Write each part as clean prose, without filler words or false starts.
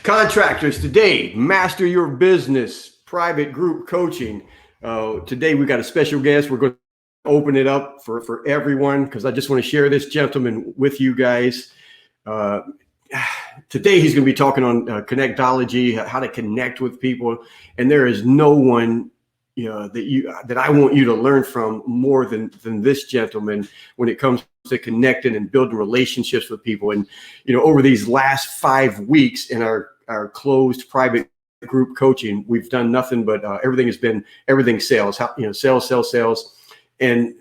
Contractors, today, master your business, private group coaching. Today, we got a special guest. We're going to open it up for everyone because I just want to share this gentleman with you guys. Today, he's going to be talking on connectology, how to connect with people. And there is no one that I want you to learn from more than this gentleman when it comes to connecting and building relationships with people. And over these last 5 weeks in our closed private group coaching, we've done nothing but everything has been sales. Sales, and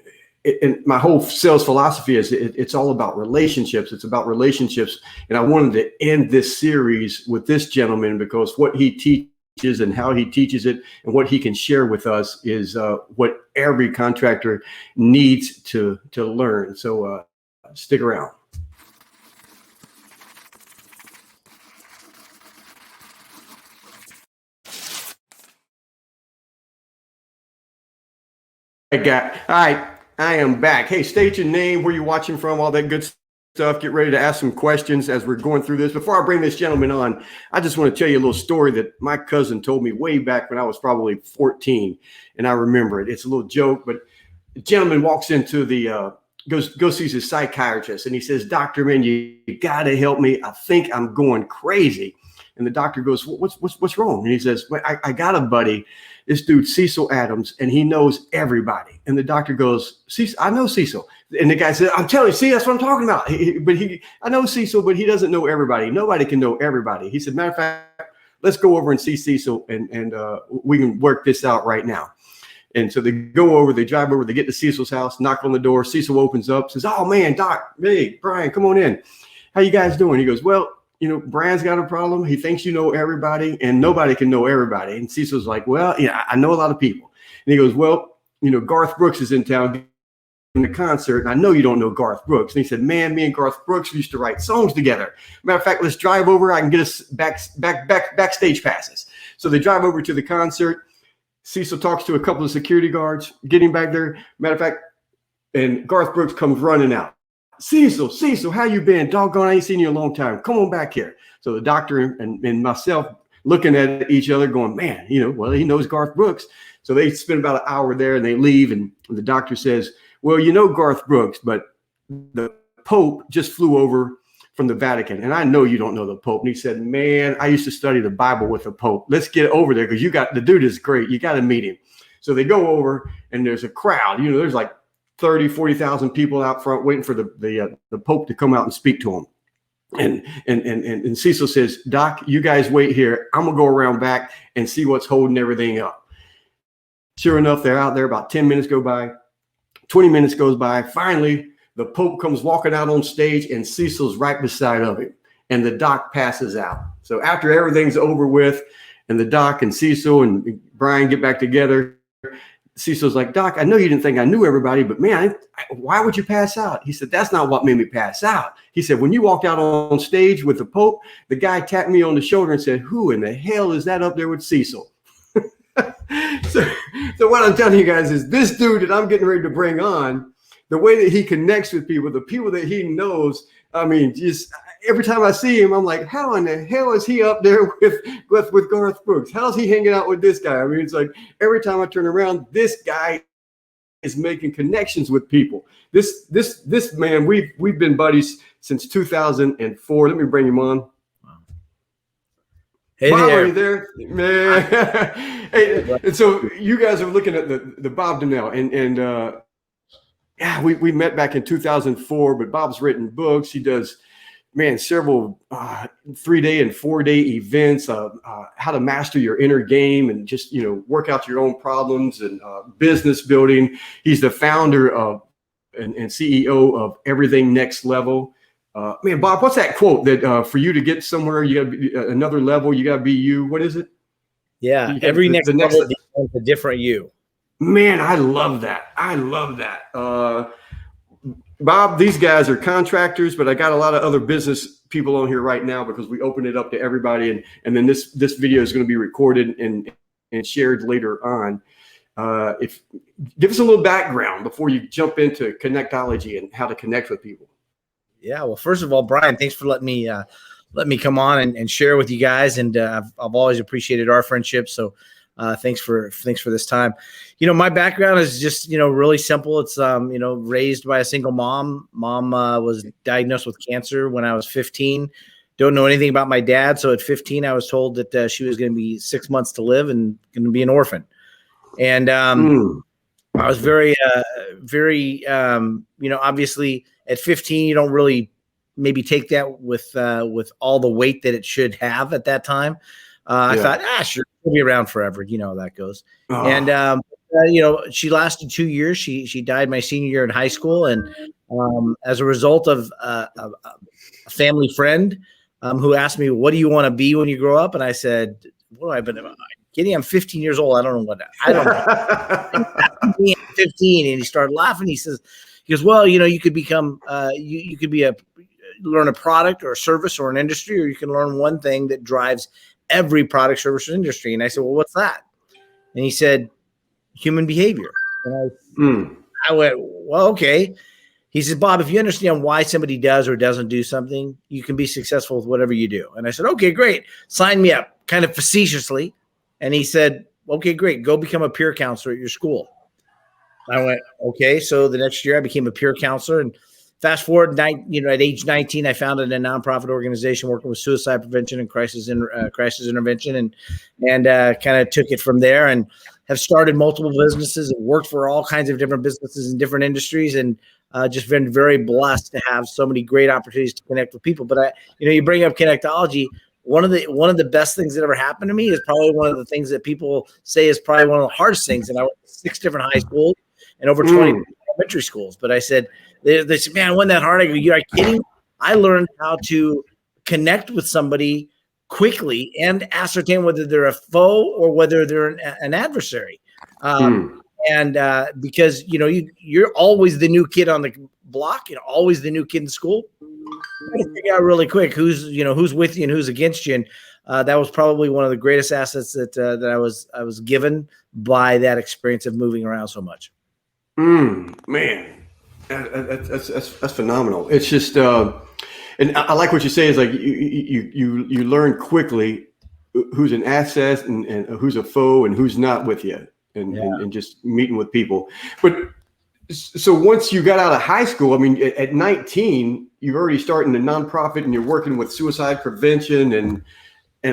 my whole sales philosophy is it's all about relationships. It's about relationships, and I wanted to end this series with this gentleman because what he teaches and how he teaches it and what he can share with us is what every contractor needs to learn. So stick around. All right, I am back. Hey, state your name, where you're watching from, all that good stuff. Get ready to ask some questions as we're going through this. Before I bring this gentleman on, I just want to tell you a little story that my cousin told me way back when I was probably 14, and I remember it. It's a little joke, but the gentleman walks into the goes sees his psychiatrist, and he says, "Doctor, man, you got to help me. I think I'm going crazy." And the doctor goes, "What's wrong?" And he says, "Well, I got a buddy, this dude Cecil Adams, and he knows everybody." And the doctor goes, "Cecil, I know Cecil." And the guy said, "I'm telling you, see, that's what I'm talking about. I know Cecil, but he doesn't know everybody. Nobody can know everybody." He said, "Matter of fact, let's go over and see Cecil, and we can work this out right now." And so they go over, they drive over, they get to Cecil's house, knock on the door. Cecil opens up, says, "Oh man, Doc, hey, Brian, come on in. How you guys doing?" He goes, "Well, Brian's got a problem. He thinks you know everybody, and nobody can know everybody." And Cecil's like, "Well, I know a lot of people." And he goes, "Well, Garth Brooks is in town in the concert, and I know you don't know Garth Brooks." And he said, "Man, me and Garth Brooks used to write songs together. Matter of fact, let's drive over. I can get us backstage passes." So they drive over to the concert. Cecil talks to a couple of security guards, getting back there. Matter of fact, and Garth Brooks comes running out. Cecil, how you been? Doggone, I ain't seen you in a long time. Come on back here." So the doctor and myself looking at each other going, "Man, well, he knows Garth Brooks." So they spend about an hour there and they leave. And the doctor says, "Well, Garth Brooks, but the Pope just flew over from the Vatican. And I know you don't know the Pope." And he said, "Man, I used to study the Bible with the Pope. Let's get over there because the dude is great. You got to meet him." So they go over and there's a crowd. There's like 30, 40,000 people out front waiting for the Pope to come out and speak to him. And Cecil says, "Doc, you guys wait here. I'm going to go around back and see what's holding everything up." Sure enough, they're out there. About 10 minutes go by. 20 minutes goes by. Finally, the Pope comes walking out on stage and Cecil's right beside of him. And the doc passes out. So after everything's over with and the doc and Cecil and Brian get back together, Cecil's like, "Doc, I know you didn't think I knew everybody, but man, why would you pass out?" He said, "That's not what made me pass out." He said, "When you walked out on stage with the Pope, the guy tapped me on the shoulder and said, 'Who in the hell is that up there with Cecil?'" So what I'm telling you guys is this dude that I'm getting ready to bring on, the way that he connects with people, the people that he knows, I mean, just every time I see him, I'm like, how in the hell is he up there with Garth Brooks? How's he hanging out with this guy? I mean, it's like every time I turn around, this guy is making connections with people. This man, we've been buddies since 2004. Let me bring him on. Hey, Bob, there. are you there, man? Hey, and so you guys are looking at the Bob Donnell, and yeah, we met back in 2004. But Bob's written books. He does, man, several 3-day and 4-day events. How to master your inner game and just work out your own problems and business building. He's the founder of and CEO of Everything Next Level. Man, Bob, what's that quote that for you to get somewhere, you got to be another level, you got to be you? What is it? Yeah, every next level becomes a different you. Man, I love that. Bob, these guys are contractors, but I got a lot of other business people on here right now because we open it up to everybody. And then this video is going to be recorded and shared later on. Give us a little background before you jump into connectology and how to connect with people. Yeah, well, first of all, Brian, thanks for letting me letting me come on and share with you guys. And I've always appreciated our friendship. So thanks for this time. My background is just, really simple. It's, raised by a single mom. Mom was diagnosed with cancer when I was 15. Don't know anything about my dad. So at 15, I was told that she was going to be 6 months to live and going to be an orphan. And I was very, obviously at 15, you don't really maybe take that with all the weight that it should have at that time. I thought, sure, we'll be around forever. You know how that goes. Oh. And, she lasted 2 years. She died my senior year in high school. And as a result of a family friend who asked me, what do you want to be when you grow up? And I said, what do I been? Kidding, I'm 15 years old. I don't know. I'm 15. And he started laughing. He goes, well, you could become, you could learn a product or a service or an industry, or you can learn one thing that drives every product, service, or industry. And I said, well, what's that? And he said, human behavior. And I went, well, okay. He said, Bob, if you understand why somebody does or doesn't do something, you can be successful with whatever you do. And I said, okay, great. Sign me up, kind of facetiously. And he said, okay, great. Go become a peer counselor at your school. I went, okay. So the next year I became a peer counselor, and fast forward, at age 19, I founded a nonprofit organization working with suicide prevention and crisis intervention, and kind of took it from there, and have started multiple businesses and worked for all kinds of different businesses in different industries, and just been very blessed to have so many great opportunities to connect with people. But you bring up connectology. One of the best things that ever happened to me is probably one of the things that people say is probably one of the hardest things. And I went to 6 different high schools and over 20 elementary schools. But I said, they said, man, it wasn't that hard. I go, you are kidding? I learned how to connect with somebody quickly and ascertain whether they're a foe or whether they're an adversary. And because, you're always the new kid on the block, always the new kid in school. You got to figure out really quick who's with you and who's against you. And that was probably one of the greatest assets that I was given by that experience of moving around so much. Man, that's phenomenal. It's just, and I like what you say is like you learn quickly who's an asset and who's a foe and who's not with you, and just meeting with people. But so once you got out of high school, I mean, at 19, you're already starting a nonprofit and you're working with suicide prevention. And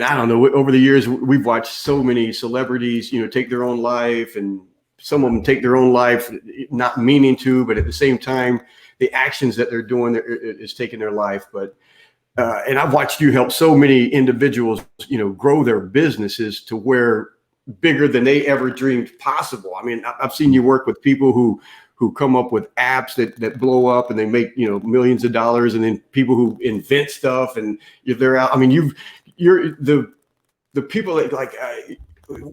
I don't know, over the years, we've watched so many celebrities, take their own life, and some of them take their own life, not meaning to, but at the same time, the actions that they're doing is taking their life. But, and I've watched you help so many individuals, grow their businesses to where bigger than they ever dreamed possible. I mean, I've seen you work with people who come up with apps that blow up and they make, millions of dollars, and then people who invent stuff and they're out. I mean, you're the people that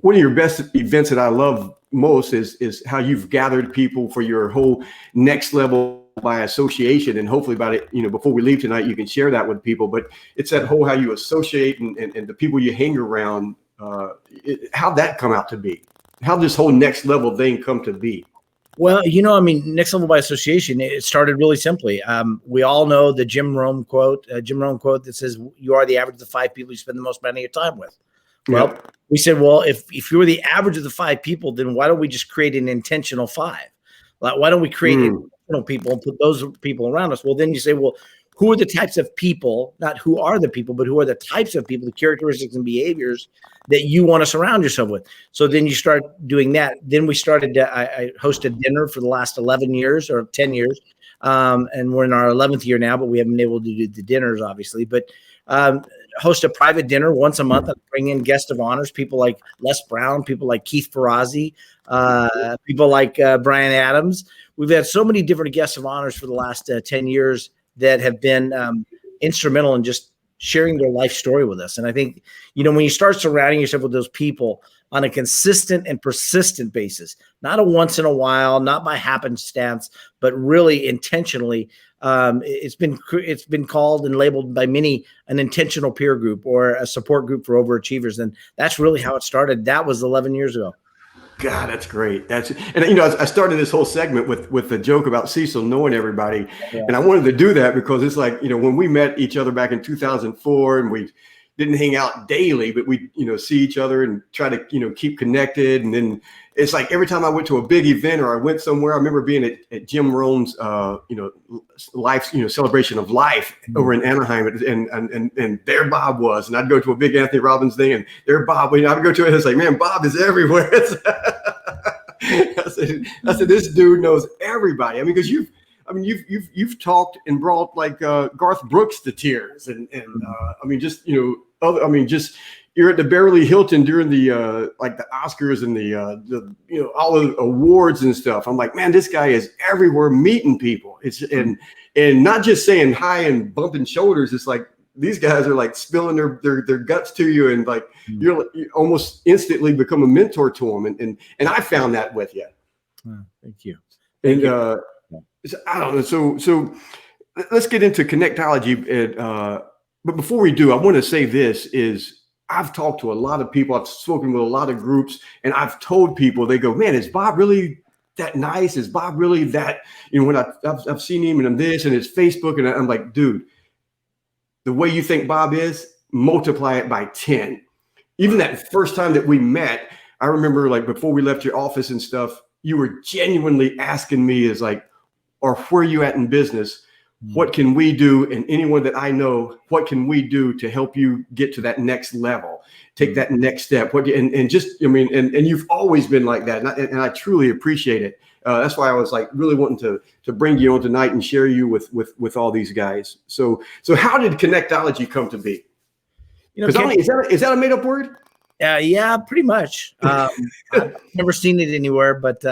one of your best events that I love most is how you've gathered people for your whole next level by association. And hopefully about it, before we leave tonight, you can share that with people, but it's that whole, how you associate and the people you hang around, how'd that come out to be? How'd this whole next level thing come to be? Well, next level by association, it started really simply. We all know the Jim Rome quote that says, you are the average of the 5 people you spend the most amount of your time with. Well, we said, well, if you're the average of the 5 people, then why don't we just create an intentional 5? Why don't we create intentional people and put those people around us? Well, then you say, well, who are the types of people, not who are the people, but who are the types of people, the characteristics and behaviors that you want to surround yourself with? So then you start doing that. Then we started, I hosted dinner for the last 11 years or 10 years. And we're in our 11th year now, but we haven't been able to do the dinners, obviously. But host a private dinner once a month and bring in guests of honors, people like Les Brown, people like Keith Ferrazzi, people like Brian Adams. We've had so many different guests of honors for the last 10 years that have been instrumental in just sharing their life story with us. And I think, when you start surrounding yourself with those people on a consistent and persistent basis, not a once in a while, not by happenstance, but really intentionally, it's been called and labeled by many an intentional peer group or a support group for overachievers. And that's really how it started. That was 11 years ago. God, that's great. And I started this whole segment with the joke about Cecil knowing everybody, Yeah. and I wanted to do that because it's like, when we met each other back in 2004, and we didn't hang out daily, but we see each other and try to keep connected. And then it's like every time I went to a big event or I went somewhere, I remember being at Jim Rohn's life celebration of life over in Anaheim, and there Bob was, and I'd go to a big Anthony Robbins thing, and there Bob, I'd go to it, and it's like, man, Bob is everywhere. I said, this dude knows everybody. I mean, because you've talked and brought like Garth Brooks to tears, and just you're at the Beverly Hilton during the like the Oscars and the all the awards and stuff. I'm like, man, this guy is everywhere meeting people. It's and not just saying hi and bumping shoulders. It's like these guys are like spilling their guts to you, and like you almost instantly become a mentor to them. And I found that with you. Thank you. And I don't know. So let's get into connectology. But before we do, I want to say this is I've talked to a lot of people. I've spoken with a lot of groups, and I've told people, they go, man, is Bob really that nice? Is Bob really that, when I've seen him and I'm this and his Facebook, and I'm like, dude, the way you think Bob is, multiply it by 10. Even that first time that we met, I remember like before we left your office and stuff, you were genuinely asking me is like, or where are you at in business? What can we do? And anyone that I know, what can we do to help you get to that next level, take that next step? And you've always been like that. And I truly appreciate it. That's why I was like really wanting to bring you on tonight and share you with all these guys. So how did connectology come to be? Is that a made up word? Yeah, pretty much. I've never seen it anywhere, but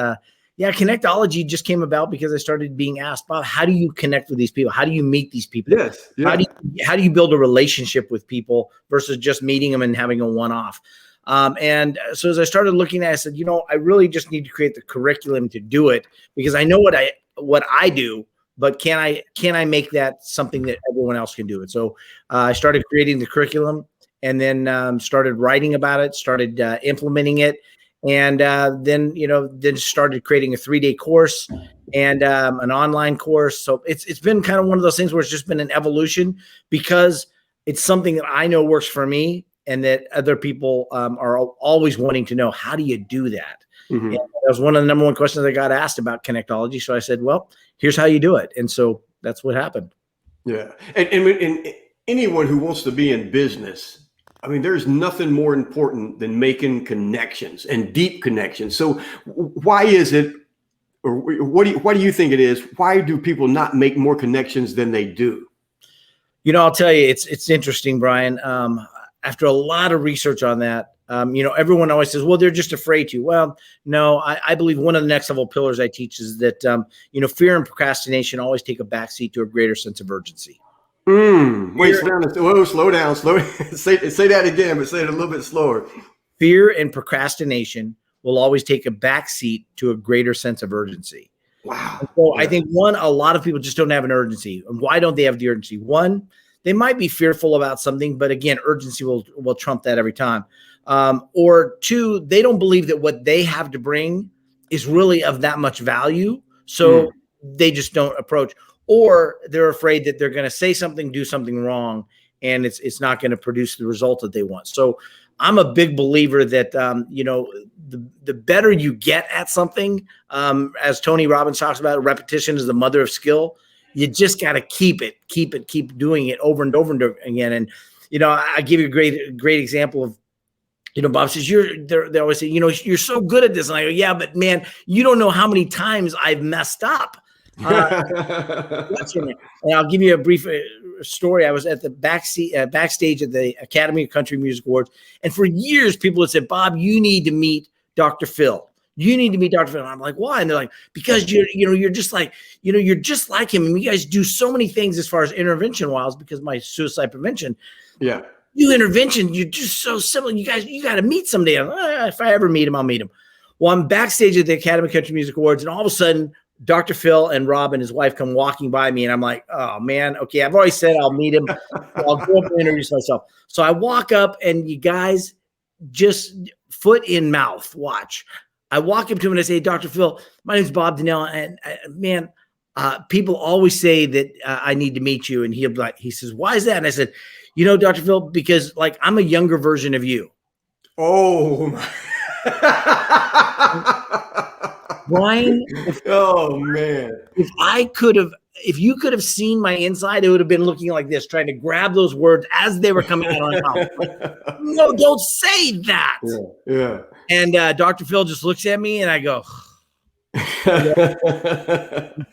connectology just came about because I started being asked, Bob, how do you connect with these people? How do you meet these people? Yes. Yeah. How do you build a relationship with people versus just meeting them and having a one-off? And so as I started looking at it, I said, I really just need to create the curriculum to do it, because I know what I do, but can I make that something that everyone else can do? And so I started creating the curriculum, and then started writing about it, started implementing it. And then started creating a 3-day course and an online course. So it's been kind of one of those things where it's just been an evolution, because it's something that I know works for me, and that other people are always wanting to know, how do you do that? Mm-hmm. And that was one of the number one questions I got asked about connectology. So I said, well, here's how you do it. And so that's what happened. Yeah. And anyone who wants to be in business, I mean, there's nothing more important than making connections and deep connections. So why is it, or what do you think it is? Why do people not make more connections than they do? I'll tell you, it's interesting, Brian. After a lot of research on that, everyone always says, well, they're just afraid to. Well, no, I believe one of the next level pillars I teach is that, fear and procrastination always take a backseat to a greater sense of urgency. Wait, slow down. Say that again, but say it a little bit slower. Fear and procrastination will always take a backseat to a greater sense of urgency. Wow. And so I think a lot of people just don't have an urgency. And why don't they have the urgency? One, they might be fearful about something, but again, urgency will trump that every time. Or two, they don't believe that what they have to bring is really of that much value. So they just don't approach. Or they're afraid that they're going to say something, do something wrong, and it's not going to produce the result that they want. So I'm a big believer that, the better you get at something, as Tony Robbins talks about, repetition is the mother of skill. You just got to keep doing it over and over and over again. And, I give you a great example of, Bob says, they always say, you're so good at this. And I go, yeah, but man, you don't know how many times I've messed up. And I'll give you a brief story. I was at the backstage at the Academy of Country Music Awards, and for years people had said, Bob, you need to meet Dr. Phil. You need to meet Dr. Phil. And I'm like, why? And they're like, because you're just like him. And you guys do so many things as far as intervention wise, because my suicide prevention. Yeah. You intervention, you're just so similar. You guys, you got to meet someday. If I ever meet him, I'll meet him. Well, I'm backstage at the Academy of Country Music Awards, and all of a sudden, Dr. Phil and Rob and his wife come walking by me, and I'm like, oh man, okay, I've already said I'll meet him. I'll go up and introduce myself. So I walk up, and you guys, just foot in mouth, watch. I walk up to him and I say, Dr. Phil, my name's Bob Donnell. And man, people always say that I need to meet you. And he says, why is that? And I said, Dr. Phil, because like I'm a younger version of you. Oh, my. Brian, oh man. If you could have seen my inside, it would have been looking like this, trying to grab those words as they were coming out of my mouth. Like, no, don't say that. Yeah. And Dr. Phil just looks at me and I go, he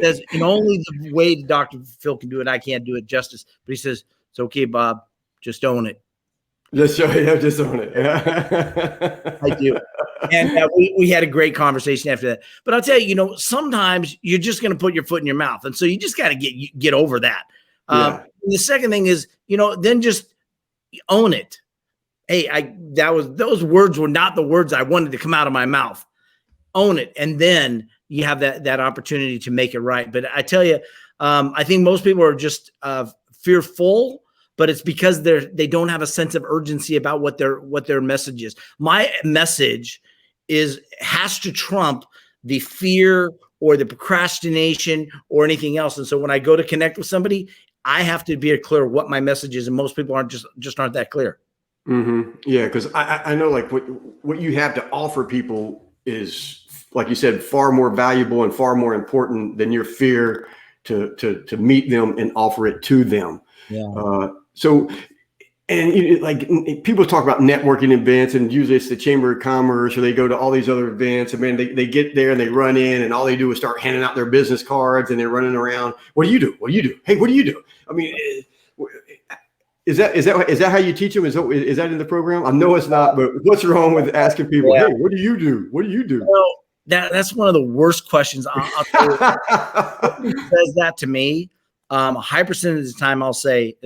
says, and only the way Dr. Phil can do it, I can't do it justice. But he says, it's okay, Bob, just own it. Just own it. I do. And we had a great conversation after that. But I'll tell you, sometimes you're just going to put your foot in your mouth. And so you just got to get over that. The second thing is, then just own it. Hey, those words were not the words I wanted to come out of my mouth. Own it. And then you have that opportunity to make it right. But I tell you, I think most people are just fearful, but it's because they don't have a sense of urgency about what their message is. My message has to trump the fear or the procrastination or anything else. And so when I go to connect with somebody, I have to be clear what my message is. And most people aren't that clear. Mm-hmm. Yeah. Cause I know like what you have to offer people is, like you said, far more valuable and far more important than your fear to meet them and offer it to them. Yeah. And like people talk about networking events, and usually it's the Chamber of Commerce, or they go to all these other events, and man, they get there and they run in, and all they do is start handing out their business cards, and they're running around. What do you do? What do you do? Hey, what do you do? I mean, is that how you teach them? Is that in the program? I know it's not, but what's wrong with asking people, hey, what do you do? What do you do? Well, that's one of the worst questions. I'll tell you. Somebody says that to me. A high percentage of the time I'll say,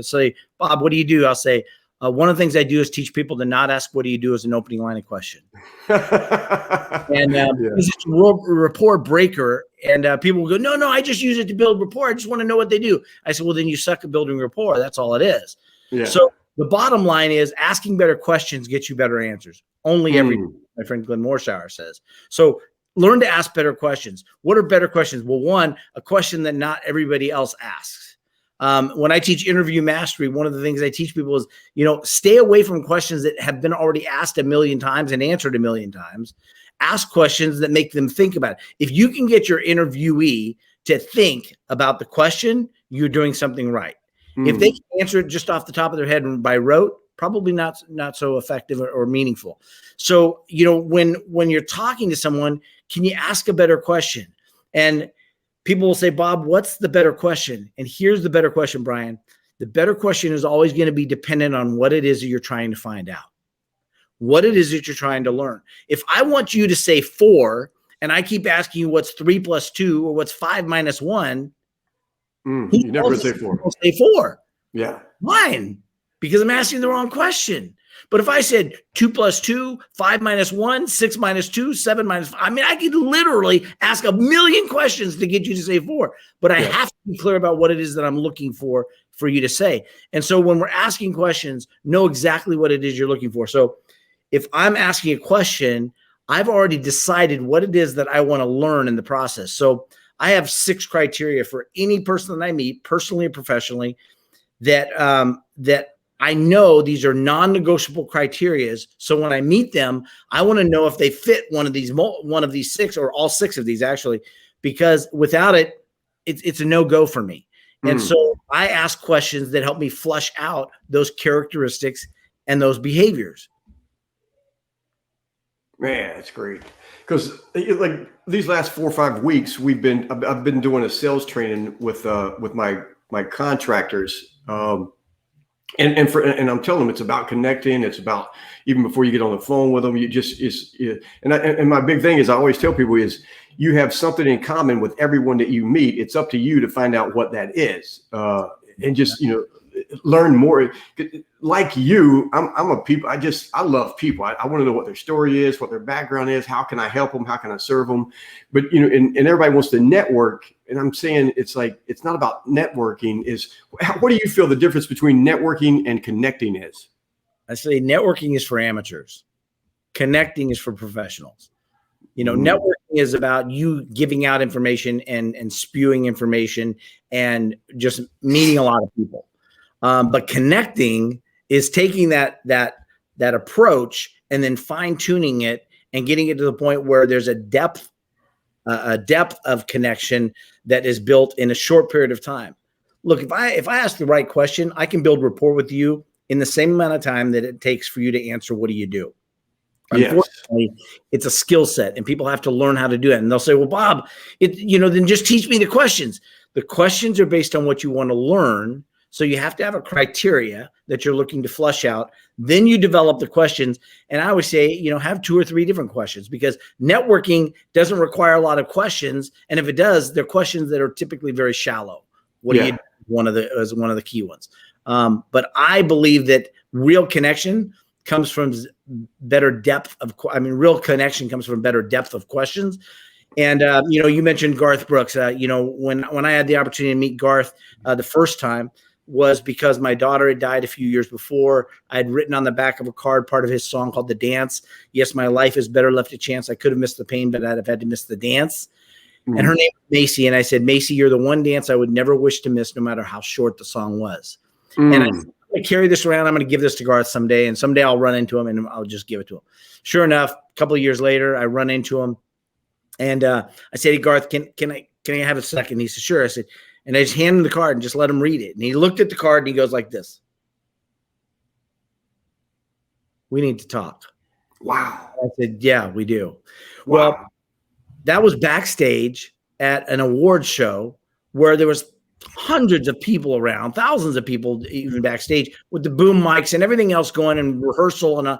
Bob, what do you do? I'll say, one of the things I do is teach people to not ask, what do you do, as an opening line of question. And because it's a rapport breaker, and people will go, no, I just use it to build rapport. I just want to know what they do. I said, well, then you suck at building rapport. That's all it is. Yeah. So the bottom line is asking better questions gets you better answers. Only my friend Glenn Morshower says. So learn to ask better questions. What are better questions? Well, one, a question that not everybody else asks. When I teach interview mastery, one of the things I teach people is, stay away from questions that have been already asked 1,000,000 times and answered 1,000,000 times. Ask questions that make them think about it. If you can get your interviewee to think about the question, you're doing something right. If they can answer it just off the top of their head and by rote, probably not so effective or meaningful. So, when you're talking to someone, can you ask a better question? And people will say, Bob, what's the better question? And here's the better question, Brian. The better question is always going to be dependent on what it is that you're trying to find out, what it is that you're trying to learn. If I want you to say 4, and I keep asking you what's 3 + 2 or what's 5 - 1, you never say 4. Say 4. Yeah. Mine, because I'm asking the wrong question. But if I said 2 + 2, 5 - 1, 6 - 2, 7 - 5, I mean, I could literally ask 1,000,000 questions to get you to say 4. But I have to be clear about what it is that I'm looking for you to say. And so when we're asking questions, know exactly what it is you're looking for. So if I'm asking a question, I've already decided what it is that I want to learn in the process. So I have 6 criteria for any person that I meet, personally or professionally, that I know these are non-negotiable criteria. So when I meet them, I want to know if they fit one of these 6 or all 6 of these, actually, because without it, it's a no-go for me. And so I ask questions that help me flush out those characteristics and those behaviors. Man, that's great. Because like these last 4 or 5 weeks, I've been doing a sales training with my contractors. And I'm telling them it's about connecting. It's about, even before you get on the phone with them, and my big thing is, I always tell people is, you have something in common with everyone that you meet. It's up to you to find out what that is, and just learn more. Like you, I love people. I want to know what their story is, what their background is. How can I help them? How can I serve them? But and everybody wants to network. And I'm saying it's not about networking. What do you feel the difference between networking and connecting is? I say networking is for amateurs. Connecting is for professionals. Networking is about you giving out information and spewing information and just meeting a lot of people. But connecting is taking that approach and then fine tuning it and getting it to the point where there's a depth of connection that is built in a short period of time. Look, if I ask the right question, I can build rapport with you in the same amount of time that it takes for you to answer, what do you do? Unfortunately, it's a skill set and people have to learn how to do it. And they'll say, well, Bob, then just teach me the questions. The questions are based on what you want to learn. So you have to have a criteria that you're looking to flush out. Then you develop the questions. And I always say, have 2 or 3 different questions, because networking doesn't require a lot of questions. And if it does, they're questions that are typically very shallow. What do you do? One of the key ones. But I believe that real connection comes from better depth of, real connection comes from better depth of questions. And, you mentioned Garth Brooks. When I had the opportunity to meet Garth the first time was because my daughter had died a few years before. I had written on the back of a card part of his song called The Dance. Yes, my life is better left to chance. I could have missed the pain, but I'd have had to miss the dance. Mm-hmm. And her name was Macy. And I said, Macy, you're the one dance I would never wish to miss, no matter how short the song was. And I said, I carry this around. I'm going to give this to Garth someday. And someday I'll run into him and I'll just give it to him. Sure enough, a couple of years later, I run into him. And I said, hey, Garth, can I have a second? He said, sure. I said, and I just hand him the card and just let him read it. And he looked at the card and he goes like this. We need to talk. Wow. I said, yeah, we do. Wow. Well, that was backstage at an award show where there was hundreds of people around, thousands of people even backstage with the boom mics and everything else going and rehearsal.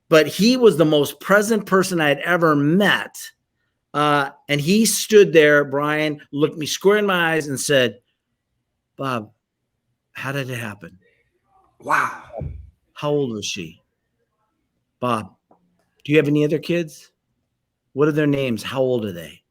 But he was the most present person I had ever met. And he stood there, Brian, looked me square in my eyes and said, Bob, how did it happen? Wow. How old was she? Bob, do you have any other kids? What are their names? How old are they?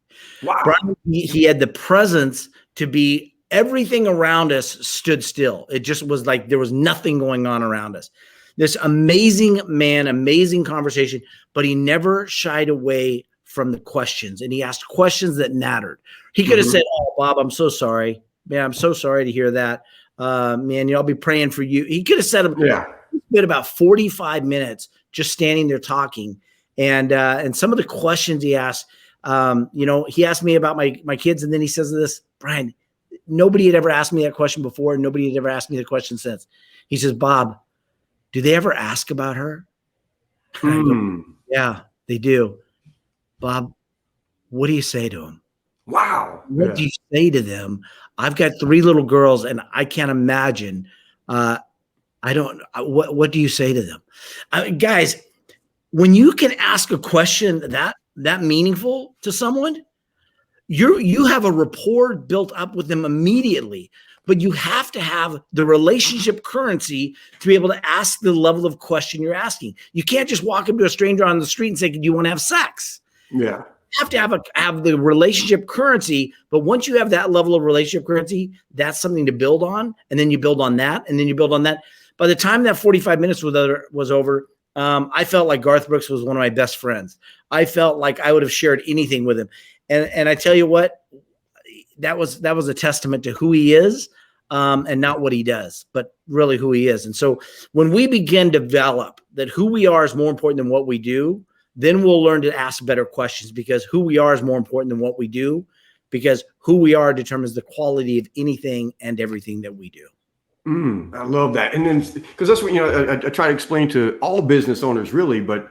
Wow. Brian, he had the presence to be, everything around us stood still. It just was like there was nothing going on around us. This amazing man, amazing conversation, but he never shied away from the questions, and he asked questions that mattered. He could have said, oh, Bob, I'm so sorry. Man, I'm so sorry to hear that. Man, I'll be praying for you. He could have said about 45 minutes just standing there talking. And some of the questions he asked, he asked me about my kids, and then he says this, Brian, nobody had ever asked me that question before, and nobody had ever asked me the question since. He says, Bob, do they ever ask about her? I go, yeah, they do. Bob, what do you say to them? Wow. What do you say to them? I've got 3 little girls and I can't imagine. What do you say to them? Guys, when you can ask a question that meaningful to someone, you have a rapport built up with them immediately. But you have to have the relationship currency to be able to ask the level of question you're asking. You can't just walk up to a stranger on the street and say, do you want to have sex? Yeah. You have to have the relationship currency. But once you have that level of relationship currency, that's something to build on. And then you build on that. And then you build on that. By the time that 45 minutes was over, I felt like Garth Brooks was one of my best friends. I felt like I would have shared anything with him. And I tell you what, that was a testament to who he is. And not what he does, but really who he is. And so when we begin to develop that who we are is more important than what we do, then we'll learn to ask better questions, because who we are is more important than what we do, because who we are determines the quality of anything and everything that we do. I love that. And then, because that's what, I try to explain to all business owners really, but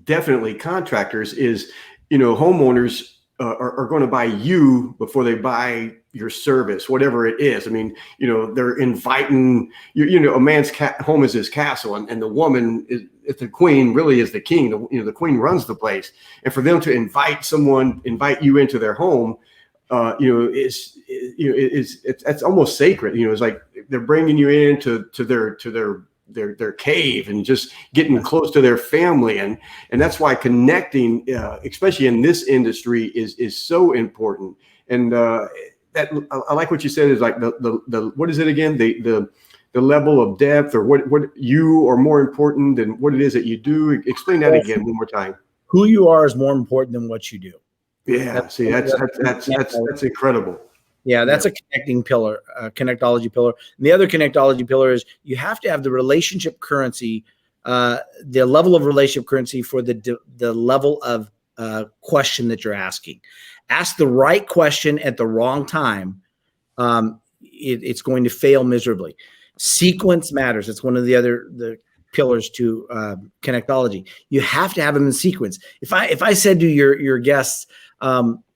definitely contractors is, homeowners are going to buy you before they buy your service, whatever it is. I mean, they're inviting a man's home is his castle, and the woman is the queen, really is the king. The queen runs the place, and for them to invite you into their home, it's almost sacred. It's like they're bringing you into their cave and just getting close to their family. And that's why connecting, especially in this industry, is so important. And that I like what you said is like the what is it again? The level of depth, or what you are more important than what it is that you do. Explain that again one more time. who you are is more important than what you do. Yeah. See, that's incredible. Yeah, that's a connecting pillar, connectology pillar. And the other connectology pillar is you have to have the relationship currency, the level of relationship currency for the level of question that you're asking. Ask the right question at the wrong time. It's going to fail miserably. Sequence matters. It's one of the pillars to connectology. You have to have them in sequence. If I said to your guests,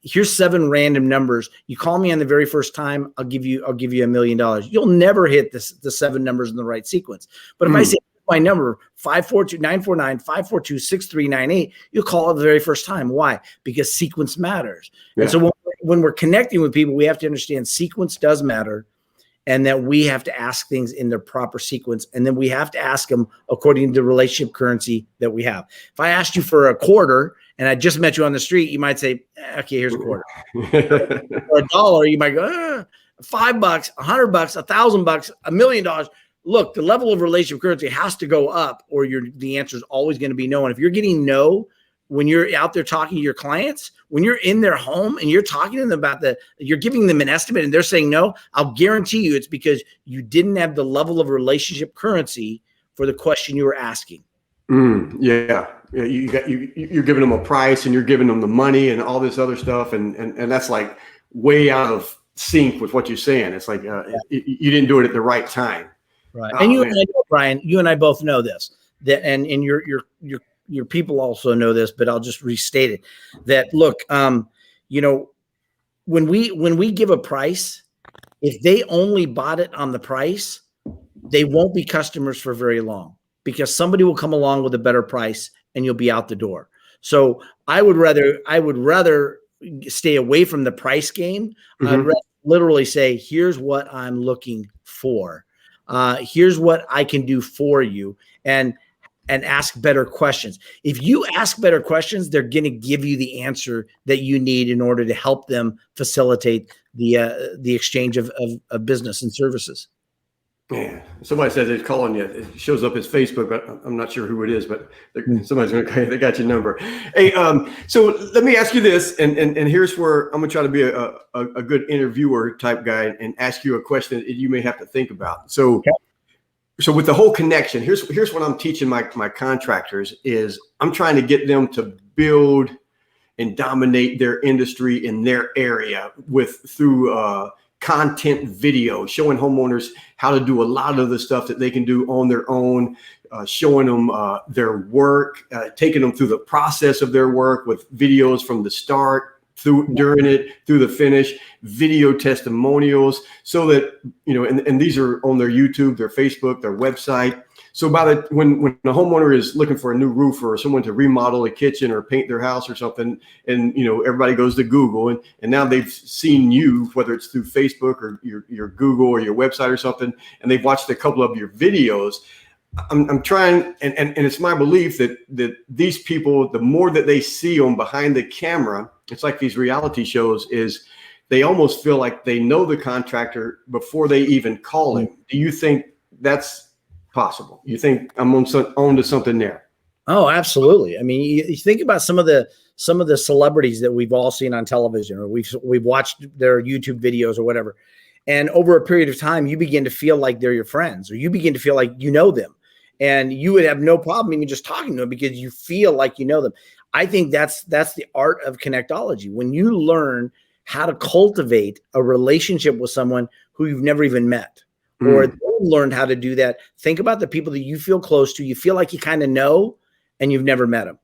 here's 7 random numbers, you call me on the very first time, I'll give you $1 million. You'll never hit the 7 numbers in the right sequence. But if I say my number 542-949-542-6398, you'll call it the very first time. Why? Because sequence matters. Yeah. And so when we're connecting with people, we have to understand sequence does matter, and that we have to ask things in their proper sequence. And then we have to ask them according to the relationship currency that we have. If I asked you for a quarter and I just met you on the street, you might say, okay, here's a quarter. For $1, you might go, $5, $100, $1,000, $1 million. Look, the level of relationship currency has to go up, or the answer is always going to be no. And if you're getting no, when you're out there talking to your clients, when you're in their home and you're talking to them about you're giving them an estimate and they're saying no, I'll guarantee you it's because you didn't have the level of relationship currency for the question you were asking. Yeah. You're giving them a price and you're giving them the money and all this other stuff. And that's like way out of sync with what you're saying. It's like, you didn't do it at the right time. Right. And and I know, Brian, you and I both know this, and your people also know this, but I'll just restate it. That look, when we give a price, if they only bought it on the price, they won't be customers for very long, because somebody will come along with a better price and you'll be out the door. So I would rather stay away from the price game. I'd rather literally say, here's what I'm looking for. Here's what I can do for you. And ask better questions. If you ask better questions, they're going to give you the answer that you need in order to help them facilitate the exchange of business and services. Yeah. Somebody says they're calling you. It shows up as Facebook, but I'm not sure who it is, but somebody's going to, they got your number. Hey, so let me ask you this, and here's where I'm going to try to be a good interviewer type guy and ask you a question that you may have to think about. So, So with the whole connection, here's what I'm teaching my contractors is I'm trying to get them to build and dominate their industry in their area through content video, showing homeowners how to do a lot of the stuff that they can do on their own, showing them their work, taking them through the process of their work with videos from the start, during it, through the finish, video testimonials, so that, and these are on their YouTube, their Facebook, their website. So when the homeowner is looking for a new roofer or someone to remodel a kitchen or paint their house or something, and everybody goes to Google and now they've seen you, whether it's through Facebook or your Google or your website or something, and they've watched a couple of your videos. I'm trying, and it's my belief that these people, the more that they see on behind the camera, it's like these reality shows, is they almost feel like they know the contractor before they even call him. Do you think that's possible? You think I'm on to something there? Oh, absolutely. I mean, you think about some of the celebrities that we've all seen on television, or we've watched their YouTube videos or whatever. And over a period of time, you begin to feel like they're your friends, or you begin to feel like you know them. And you would have no problem even just talking to them because you feel like you know them. I think that's the art of connectology. When you learn how to cultivate a relationship with someone who you've never even met, or they learned how to do that. Think about the people that you feel close to, you feel like you kind of know, and you've never met them.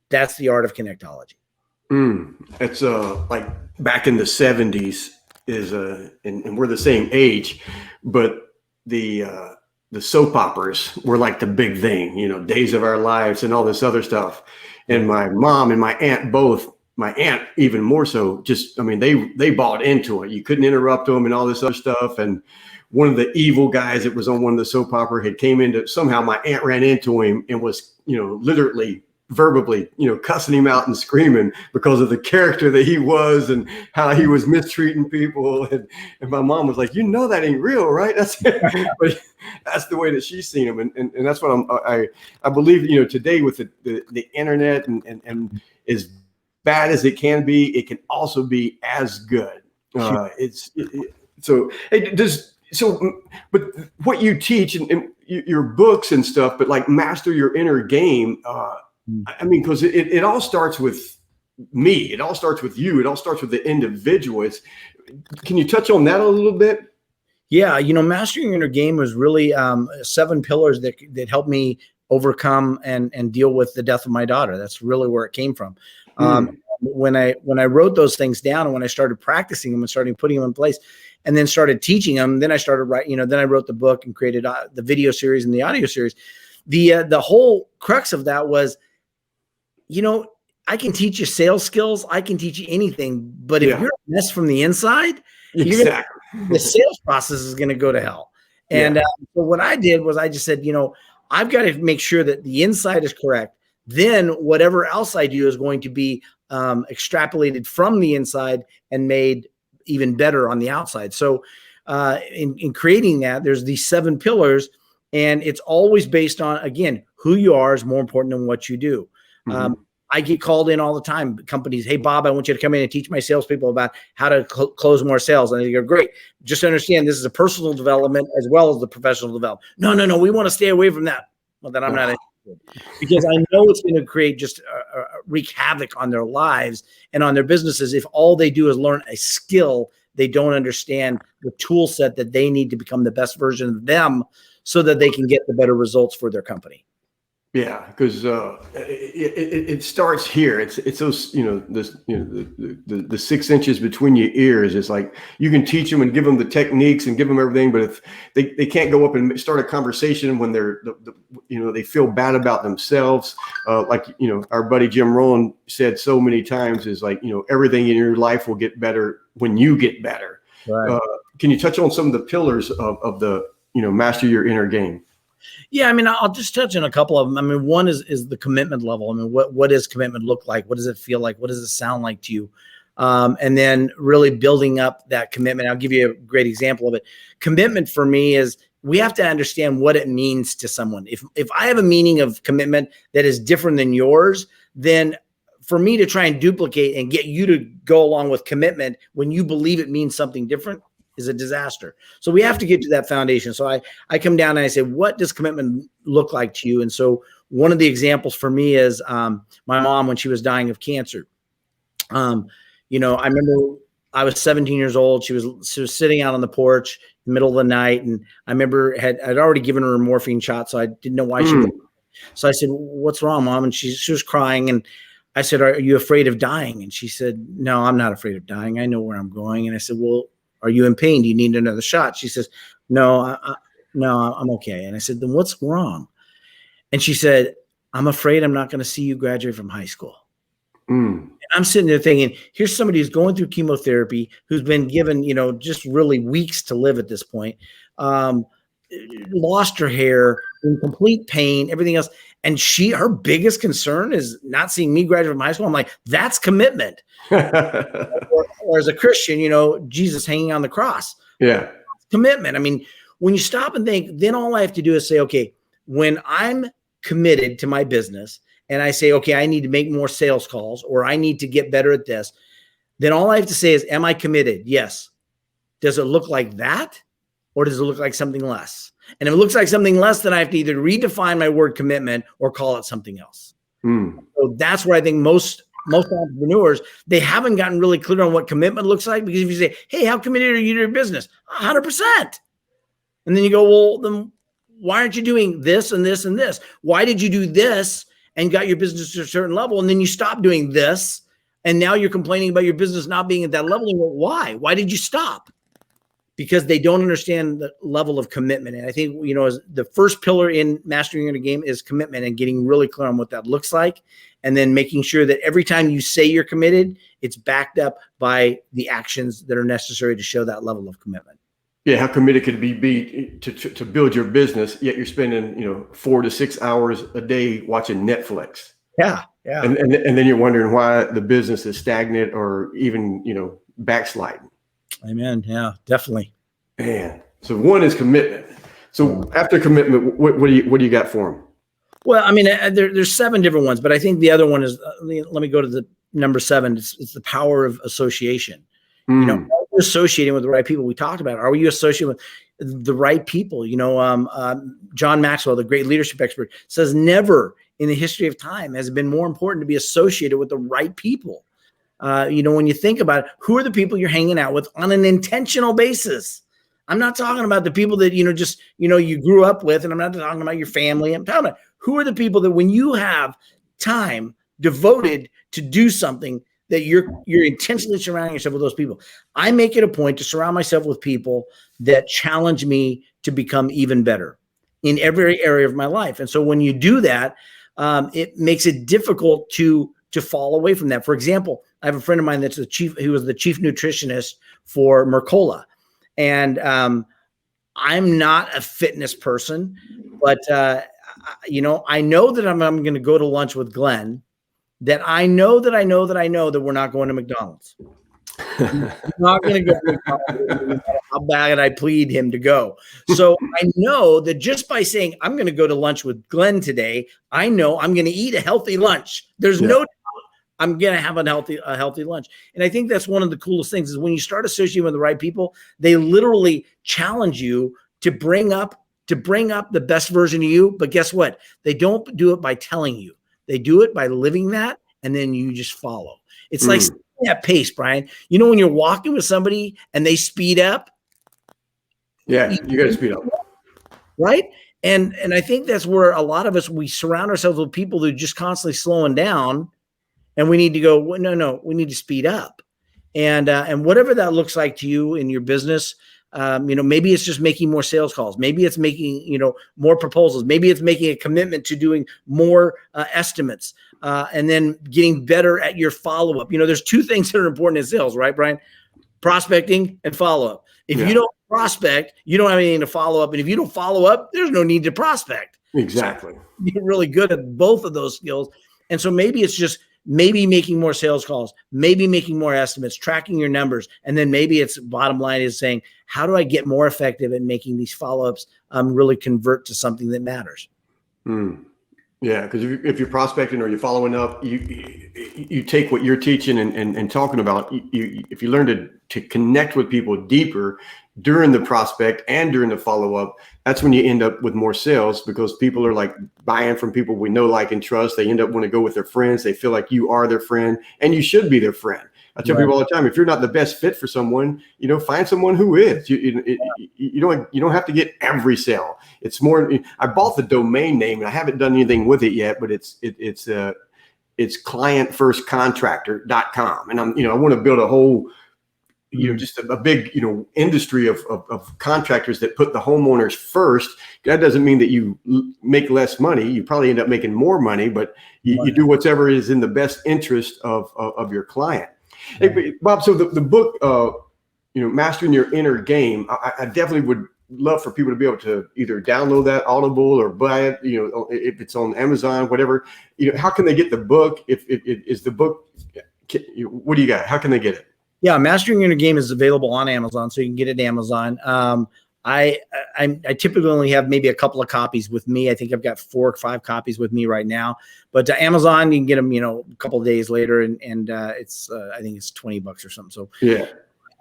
That's the art of connectology. It's like back in the 70s and we're the same age, but the soap operas were like the big thing, Days of Our Lives and all this other stuff. And my mom and my aunt both, my aunt even more so, they bought into it. You couldn't interrupt them and all this other stuff. And one of the evil guys that was on one of the soap opera had came into, somehow my aunt ran into him and was, literally verbally, cussing him out and screaming because of the character that he was and how he was mistreating people. And my mom was like, that ain't real, right? But that's the way that she's seen him. And that's what I believe, today with the internet and as bad as it can be, it can also be as good. But what you teach and your books and stuff, but like master your inner game. Because it all starts with me. It all starts with you. It all starts with the individual. Can you touch on that a little bit? Yeah, mastering your inner game was really 7 pillars that helped me overcome and deal with the death of my daughter. That's really where it came from. When I wrote those things down and when I started practicing them and started putting them in place and then started teaching them, then I started writing, then I wrote the book and created the video series and the audio series. The whole crux of that was, I can teach you sales skills. I can teach you anything, but if you're a mess from the inside, the sales process is going to go to hell. And so what I did was I just said, I've got to make sure that the inside is correct. Then whatever else I do is going to be extrapolated from the inside and made even better on the outside. So in creating that, there's these 7 pillars, and it's always based on, again, who you are is more important than what you do. I get called in all the time. Companies, hey, Bob, I want you to come in and teach my salespeople about how to close more sales. And they go, great. Just understand this is a personal development as well as the professional development. No, we want to stay away from that. Well, then I'm not interested, because I know it's going to create just wreak havoc on their lives and on their businesses if all they do is learn a skill. They don't understand the tool set that they need to become the best version of them so that they can get the better results for their company. Yeah, because it starts here. It's those the 6 inches between your ears. It's like you can teach them and give them the techniques and give them everything, but if they can't go up and start a conversation when they're they feel bad about themselves, like our buddy Jim Rohn said so many times, is like everything in your life will get better when you get better. Right. Can you touch on some of the pillars of the master your inner game? Yeah, I'll just touch on a couple of them. One is the commitment level. What does commitment look like? What does it feel like? What does it sound like to you? And then really building up that commitment. I'll give you a great example of it. Commitment for me is we have to understand what it means to someone. If I have a meaning of commitment that is different than yours, then for me to try and duplicate and get you to go along with commitment when you believe it means something different is a disaster. So we have to get to that foundation. So I come down and I say, what does commitment look like to you? And so one of the examples for me is my mom when she was dying of cancer. I remember I was 17 years old. She was sitting out on the porch in the middle of the night, and I remember I'd already given her a morphine shot, so I didn't know why she was. So I said, "What's wrong, Mom?" And she was crying, and I said, "Are you afraid of dying?" And she said, "No, I'm not afraid of dying. I know where I'm going." And I said, "Well, are you in pain? Do you need another shot?" She says, "No, no, I'm okay." And I said, "Then what's wrong?" And she said, "I'm afraid I'm not going to see you graduate from high school." And I'm sitting there thinking, here's somebody who's going through chemotherapy, who's been given, just really weeks to live at this point, lost her hair, in complete pain, everything else. And her biggest concern is not seeing me graduate from high school. I'm like, that's commitment. or as a Christian, Jesus hanging on the cross. Yeah. Commitment. When you stop and think, then all I have to do is say, okay, when I'm committed to my business and I say, okay, I need to make more sales calls or I need to get better at this, then all I have to say is, am I committed? Yes. Does it look like that? Or does it look like something less? And if it looks like something less, then I have to either redefine my word commitment or call it something else. So that's where I think most entrepreneurs, they haven't gotten really clear on what commitment looks like. Because if you say, hey, how committed are you to your business? 100%. And then you go, well, then why aren't you doing this and this and this? Why did you do this and got your business to a certain level? And then you stop doing this. And now you're complaining about your business not being at that level. And why? Why did you stop? Because they don't understand the level of commitment. And I think, as the first pillar in mastering your game is commitment and getting really clear on what that looks like. And then making sure that every time you say you're committed, it's backed up by the actions that are necessary to show that level of commitment. Yeah. How committed could be to build your business, yet you're spending, 4 to 6 hours a day watching Netflix. Yeah. Yeah. And then you're wondering why the business is stagnant or even, backsliding. Amen. Yeah, definitely. Man. So one is commitment. So after commitment, what do you got for them? Well, I mean, there's 7 different ones, but I think the other one is, let me go to the number 7. It's the power of association. Are you associating with the right people? We talked about it. Are you associating with the right people? John Maxwell, the great leadership expert, says never in the history of time has it been more important to be associated with the right people. When you think about it, who are the people you're hanging out with on an intentional basis? I'm not talking about the people that, you grew up with, and I'm not talking about your family. I'm talking about who are the people that when you have time devoted to do something that you're intentionally surrounding yourself with those people. I make it a point to surround myself with people that challenge me to become even better in every area of my life. And so when you do that, it makes it difficult to fall away from that. For example, I have a friend of mine that's he was the chief nutritionist for Mercola. And I'm not a fitness person, but I know that I'm going to go to lunch with Glenn, that I know that we're not going to McDonald's. I'm not going to go to McDonald's no matter how bad I plead him to go. So I know that just by saying I'm going to go to lunch with Glenn today, I know I'm going to eat a healthy lunch. There's no doubt I'm going to have a healthy lunch. And I think that's one of the coolest things is when you start associating with the right people, they literally challenge you to bring up the best version of you. But guess what? They don't do it by telling you. They do it by living that, and then you just follow. It's like that pace, Brian. When you're walking with somebody and they speed up. Yeah, you got to speed up. Right? And I think that's where a lot of us, we surround ourselves with people who are just constantly slowing down, and we need to go, well, no, we need to speed up. And whatever that looks like to you in your business, maybe it's just making more sales calls. Maybe it's making, more proposals. Maybe it's making a commitment to doing more estimates, and then getting better at your follow-up. There's 2 things that are important in sales, right, Brian? Prospecting and follow-up. If you don't prospect, you don't have anything to follow up. And if you don't follow up, there's no need to prospect. Exactly. So you're really good at both of those skills. And so maybe it's just making more sales calls, maybe making more estimates, tracking your numbers. And then maybe it's bottom line is saying, how do I get more effective at making these follow-ups really convert to something that matters? Yeah, because if you're prospecting or you're following up, you take what you're teaching and talking about. If you learn to connect with people deeper during the prospect and during the follow-up, that's when you end up with more sales, because people are like buying from people we know, like, and trust. They end up wanting to go with their friends. They feel like you are their friend and you should be their friend. I tell people all the time, if you're not the best fit for someone, find someone who is. You don't have to get every sale. It's more. I bought the domain name and I haven't done anything with it yet, but it's clientfirstcontractor.com, and I want to build a whole, just a big, industry of contractors that put the homeowners first. That doesn't mean that you make less money. You probably end up making more money, but you do whatever is in the best interest of your client. Hey, Bob, so the book, Mastering Your Inner Game, I definitely would love for people to be able to either download that Audible or buy it, if it's on Amazon, whatever. How can they get the book? If is the book, what do you got? How can they get it? Yeah, Mastering Your Inner Game is available on Amazon, so you can get it at Amazon. I typically only have maybe a couple of copies with me. I think I've got 4 or 5 copies with me right now. But Amazon, you can get them, a couple of days later, and it's I think it's $20 or something. So yeah,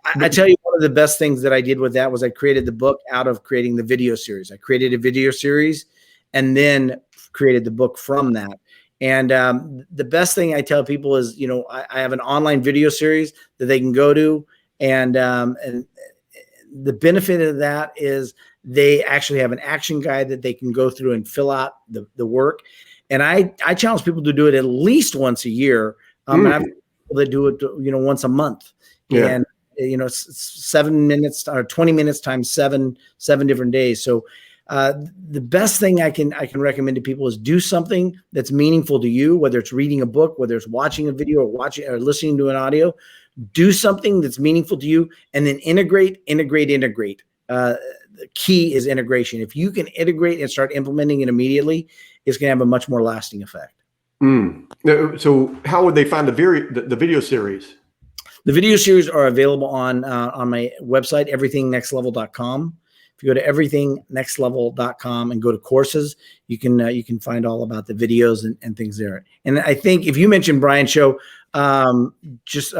I tell you, one of the best things that I did with that was I created the book out of creating the video series. I created a video series and then created the book from that. And the best thing I tell people is, I have an online video series that they can go to, and the benefit of that is they actually have an action guide that they can go through and fill out the work. And I challenge people to do it at least once a year. And I have people that do it, once a month. Yeah. And it's 7 minutes or 20 minutes times seven different days. So the best thing I can recommend to people is do something that's meaningful to you, whether it's reading a book, whether it's watching a video or listening to an audio. Do something that's meaningful to you, and then integrate. The key is integration. If you can integrate and start implementing it immediately, it's going to have a much more lasting effect. So how would they find the video series? The video series are available on my website, everythingnextlevel.com. If you go to everythingnextlevel.com and go to courses, you can find all about the videos and things there. And I think if you mentioned Brian Show, just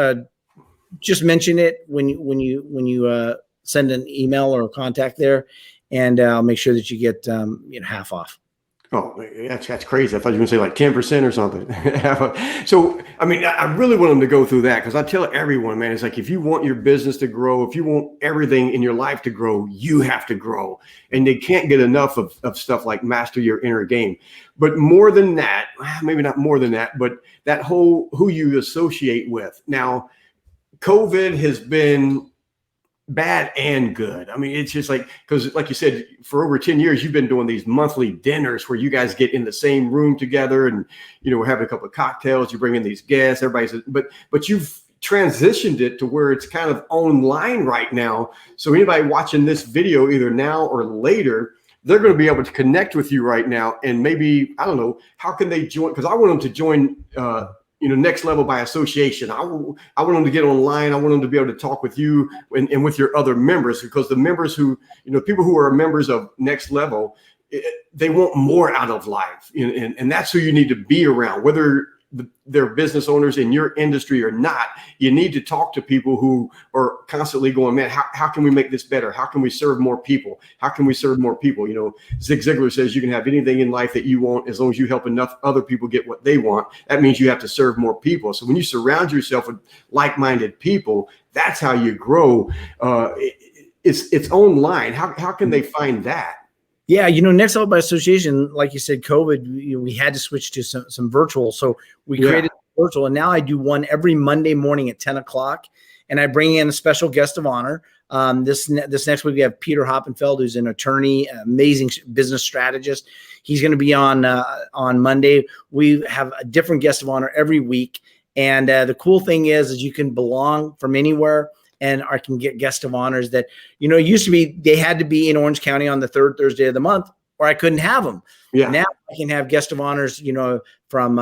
mention it when you send an email or a contact there, and I'll make sure that you get half off. Oh, that's crazy. I thought you were going to say like 10% or something. So, I mean, I really want them to go through that, because I tell everyone, man, it's like, if you want your business to grow, if you want everything in your life to grow, you have to grow. And they can't get enough of stuff like master your inner game. But more than that, maybe not more than that, but that whole who you associate with. Now, COVID has been bad and good. I mean, it's just like, because like you said, for over 10 years, you've been doing these monthly dinners where you guys get in the same room together and, we're having a couple of cocktails, you bring in these guests, everybody's, but you've transitioned it to where it's kind of online right now. So anybody watching this video, either now or later, they're going to be able to connect with you right now. And maybe, I don't know, how can they join? Because I want them to join, Next Level by association. I want them to get online. I want them to be able to talk with you and with your other members, because the members who, people who are members of Next Level, they want more out of life. And that's who you need to be around, whether they're business owners in your industry or not. You need to talk to people who are constantly going, man, how can we make this better? How can we serve more people? How can we serve more people? Zig Ziglar says you can have anything in life that you want as long as you help enough other people get what they want. That means you have to serve more people. So when you surround yourself with like-minded people, that's how you grow. It's online. How can they find that? Yeah, Next Level by association, like you said, COVID, we had to switch to some virtual. So we created virtual, and now I do one every Monday morning at 10 o'clock, and I bring in a special guest of honor. This next week we have Peter Hoppenfeld, who's an attorney, amazing business strategist. He's going to be on Monday. We have a different guest of honor every week, and the cool thing is you can belong from anywhere. And I can get guest of honors that, it used to be they had to be in Orange County on the third Thursday of the month, or I couldn't have them. Yeah. Now I can have guest of honors, from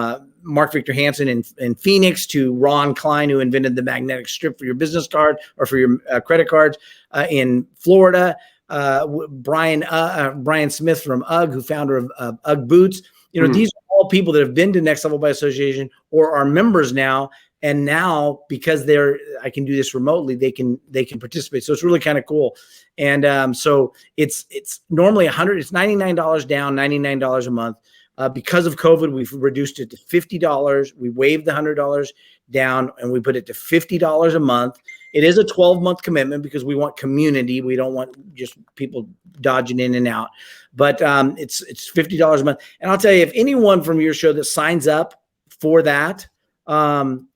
Mark Victor Hansen in Phoenix to Ron Klein, who invented the magnetic strip for your business card or for your credit cards, in Florida. Brian Smith from UGG, who founder of UGG Boots. These are all people that have been to Next Level by association or are members now. And now, because I can do this remotely, they can participate. So it's really kind of cool. And so it's normally it's $99 down, $99 a month. Because of COVID, we've reduced it to $50. We waived the $100 down, and we put it to $50 a month. It is a 12-month commitment because we want community. We don't want just people dodging in and out. But it's $50 a month. And I'll tell you, if anyone from your show that signs up for that,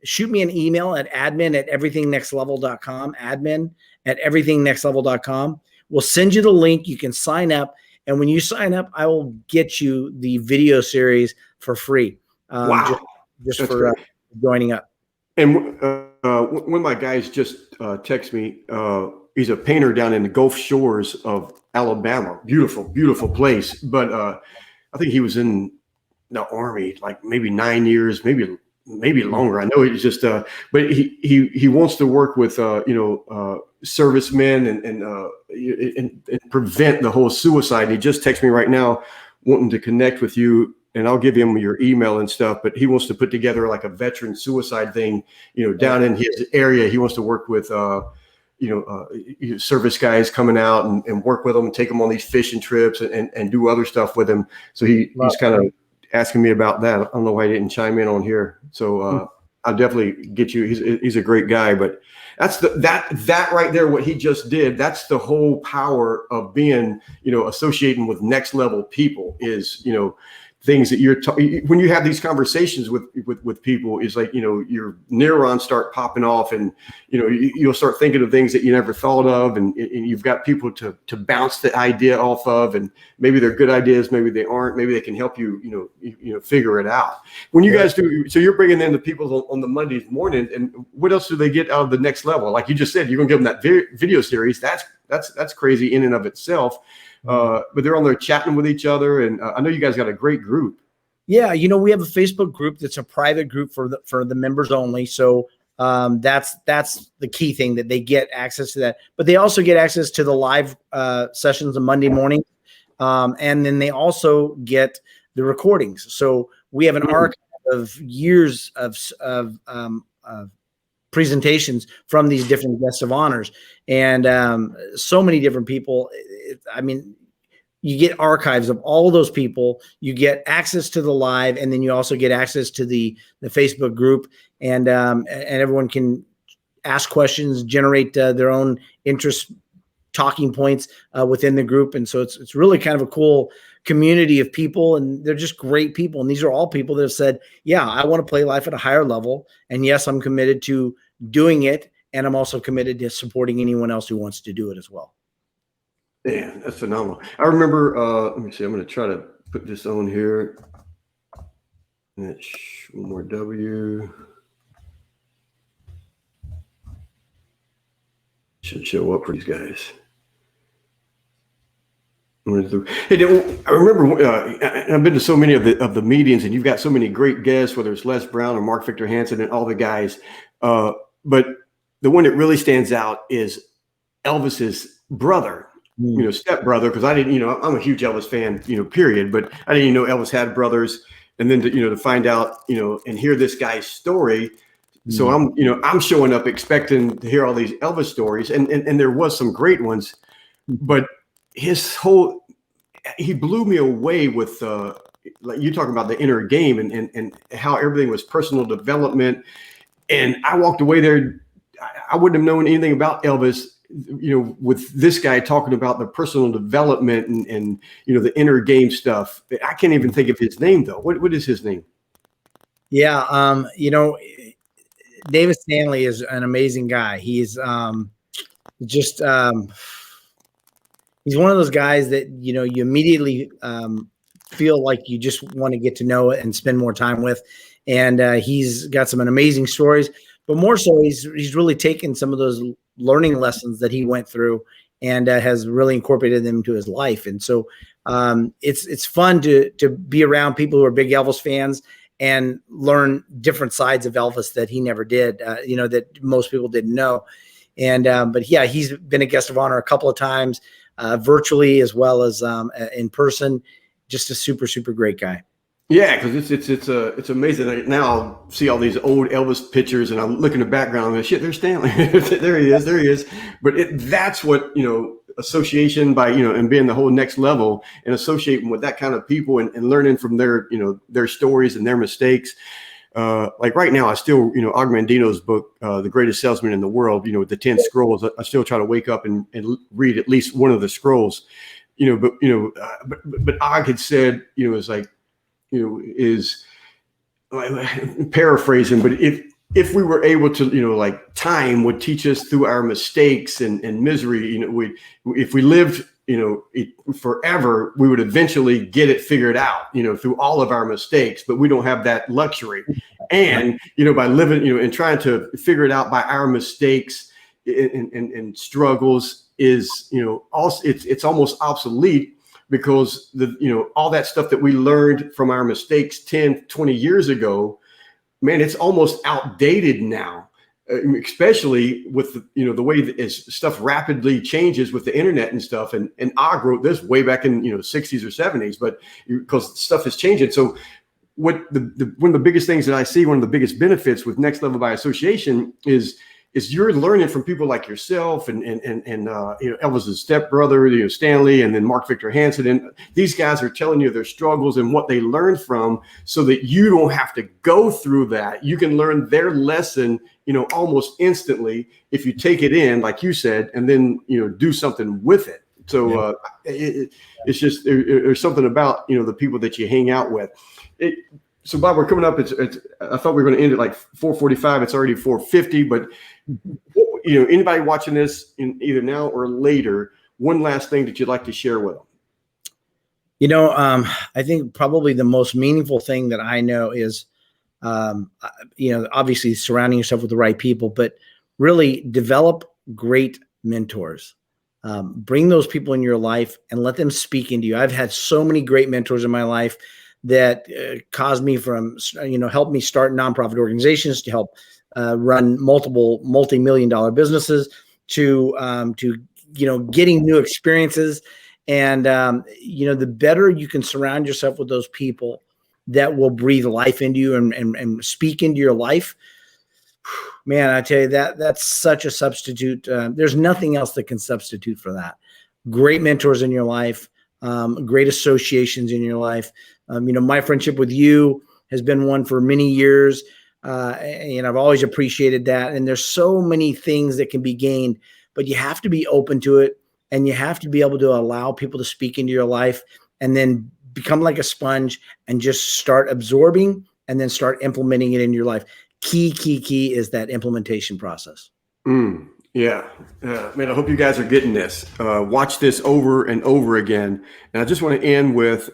shoot me an email at admin@everythingnextlevel.com, admin@everythingnextlevel.com. We'll send you the link. You can sign up. And when you sign up, I will get you the video series for free. Wow. Just for joining up. And one of my guys just texted me. He's a painter down in the Gulf Shores of Alabama. Beautiful, beautiful place. But I think he was in the Army like maybe 9 years, maybe longer. I know he's just, but he wants to work with, servicemen and prevent the whole suicide. And he just texted me right now, wanting to connect with you, and I'll give him your email and stuff, but he wants to put together like a veteran suicide thing, down in his area. He wants to work with, service guys coming out and work with them and take them on these fishing trips and do other stuff with them. So he's kind of asking me about that. I don't know why he didn't chime in on here. So I'll definitely get you. He's a great guy, but that's that right there. What he just did. That's the whole power of being, associating with Next Level people is, things that when you have these conversations with people, is like, your neurons start popping off, and you'll start thinking of things that you never thought of, and you've got people to bounce the idea off of, and maybe they're good ideas, maybe they aren't, maybe they can help you figure it out. When you guys do, so you're bringing in the people on the Mondays morning, and what else do they get out of the Next Level? Like you just said, you're gonna give them that video series. That's crazy in and of itself. But they're on there chatting with each other, and I know you guys got a great group. Yeah, we have a Facebook group that's a private group for the members only. So that's the key thing, that they get access to that. But they also get access to the live sessions on Monday morning, and then they also get the recordings. So we have an archive of years of presentations from these different guests of honors, and so many different people. You get archives of all those people. You get access to the live, and then you also get access to the Facebook group, and everyone can ask questions, generate their own interest talking points within the group. And so it's really kind of a cool community of people, and they're just great people. And these are all people that have said, yeah, I want to play life at a higher level. And yes, I'm committed to doing it. And I'm also committed to supporting anyone else who wants to do it as well. Yeah, that's phenomenal. I remember, let me see, I'm going to try to put this on here. One more W. Should show up for these guys. I remember, I've been to so many of the meetings, and you've got so many great guests, whether it's Les Brown or Mark Victor Hansen and all the guys. But the one that really stands out is Elvis's brother. Step brother, because I didn't, I'm a huge Elvis fan, period, but I didn't even know Elvis had brothers. And then to find out, and hear this guy's story. So I'm showing up expecting to hear all these Elvis stories, and there was some great ones, but he blew me away with, like you talking about the inner game and how everything was personal development. And I walked away there. I wouldn't have known anything about Elvis, with this guy talking about the personal development and the inner game stuff. I can't even think of his name though. What is his name? Yeah. David Stanley is an amazing guy. He's he's one of those guys that, you immediately feel like you just want to get to know it and spend more time with. And he's got some amazing stories, but more so he's really taken some of those learning lessons that he went through and has really incorporated them into his life. And so it's fun to be around people who are big Elvis fans and learn different sides of Elvis that he never did, that most people didn't know. And but yeah, he's been a guest of honor a couple of times, virtually as well as in person. Just a super, super great guy. Yeah, because it's amazing. Now I'll see all these old Elvis pictures, and I'm looking in the background. I'm like, shit, there's Stanley. There he is. But that's what association by and being the whole next level and associating with that kind of people and learning from their their stories and their mistakes. Like right now, I still Agmandino's book, The Greatest Salesman in the World. With the 10 scrolls, I still try to wake up and read at least one of the scrolls. But Og had said it's like. Is paraphrasing, but if we were able to, like time would teach us through our mistakes and misery, if we lived, forever, we would eventually get it figured out, through all of our mistakes, but we don't have that luxury. And, by living, and trying to figure it out by our mistakes and struggles is, also, it's almost obsolete. Because all that stuff that we learned from our mistakes 10, 20 years ago, man, it's almost outdated now, especially with the way that as stuff rapidly changes with the internet and stuff. And I wrote this way back in 60s or 70s, but because stuff is changing. So what one of the biggest things that I see, one of the biggest benefits with Next Level by Association is you're learning from people like yourself and Elvis's stepbrother, Stanley, and then Mark Victor Hansen. And these guys are telling you their struggles and what they learned from, so that you don't have to go through that. You can learn their lesson, almost instantly if you take it in, like you said, and then, do something with it. So it's just, there's something about, the people that you hang out with. So Bob, we're coming up. I thought we were going to end at like 4:45. It's already 4:50. But anybody watching this in either now or later, one last thing that you'd like to share with them. I think probably the most meaningful thing that I know is, obviously surrounding yourself with the right people, but really develop great mentors. Bring those people in your life and let them speak into you. I've had so many great mentors in my life that caused me helped me start nonprofit organizations, to help run multiple multi-million-dollar businesses, to getting new experiences. And, the better you can surround yourself with those people that will breathe life into you and speak into your life, man, I tell you, that's such a substitute. There's nothing else that can substitute for that. Great mentors in your life, great associations in your life. My friendship with you has been one for many years. And I've always appreciated that. And there's so many things that can be gained, but you have to be open to it, and you have to be able to allow people to speak into your life, and then become like a sponge and just start absorbing and then start implementing it in your life. Key is that implementation process. Yeah. Man, I hope you guys are getting this. Watch this over and over again. And I just want to end with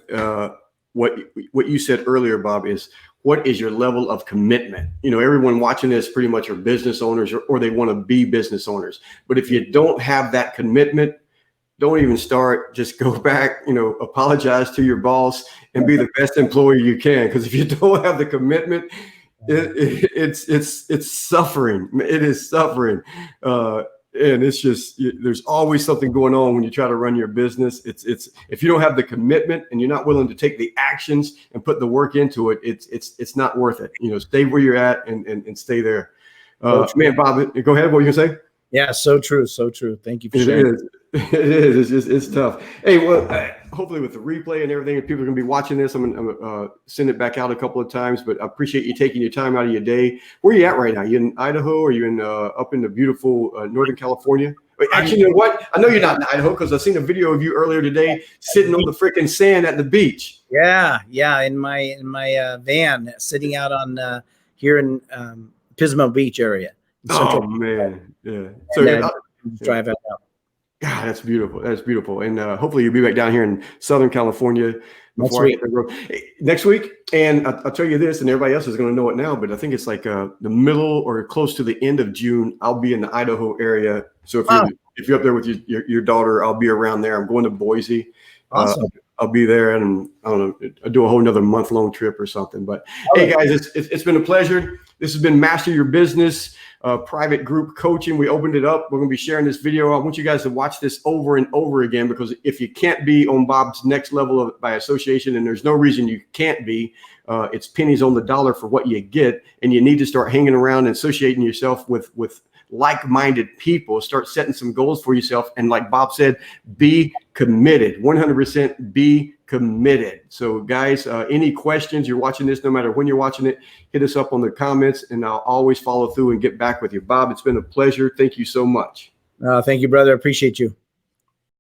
what you said earlier, Bob, is what is your level of commitment? Everyone watching this pretty much are business owners, or they want to be business owners. But if you don't have that commitment, don't even start. Just go back, apologize to your boss and be the best employee you can. Because if you don't have the commitment, it's suffering. It is suffering. And it's just, there's always something going on when you try to run your business. It's if you don't have the commitment and you're not willing to take the actions and put the work into it, it's not worth it. Stay where you're at and stay there. Man, Bob, go ahead. What were you gonna say? Yeah, so true. So true. Thank you for sharing. It is. It's tough. Hey, well, hopefully with the replay and everything, if people are going to be watching this, I'm going to send it back out a couple of times, but I appreciate you taking your time out of your day. Where are you at right now? You in Idaho, or are you in up in the beautiful Northern California? Wait, actually, you know what? I know you're not in Idaho, because I seen a video of you earlier today sitting on the freaking sand at the beach. Yeah. In my van, sitting out on here in Pismo Beach area. Oh man, yeah. So drive out. God, that's beautiful. That's beautiful. And hopefully you'll be back down here in Southern California before I hit the road next week. And I'll tell you this, and everybody else is going to know it now, but I think it's like the middle or close to the end of June. I'll be in the Idaho area. So if you're up there with your daughter, I'll be around there. I'm going to Boise. Awesome. I'll be there, and I don't know, I'll do a whole nother month-long trip or something. But hey, guys, it's been a pleasure. This has been Master Your Business private group coaching. We opened it up. We're going to be sharing this video. I want you guys to watch this over and over again, because if you can't be on Bob's next level by association, and there's no reason you can't be, it's pennies on the dollar for what you get, and you need to start hanging around and associating yourself with like-minded people. Start setting some goals for yourself, and like Bob said, be committed. 100% be committed. So guys, any questions? You're watching this, no matter when you're watching it, hit us up on the comments, and I'll always follow through and get back with you. Bob, it's been a pleasure. Thank you so much. Thank you, brother. Appreciate you.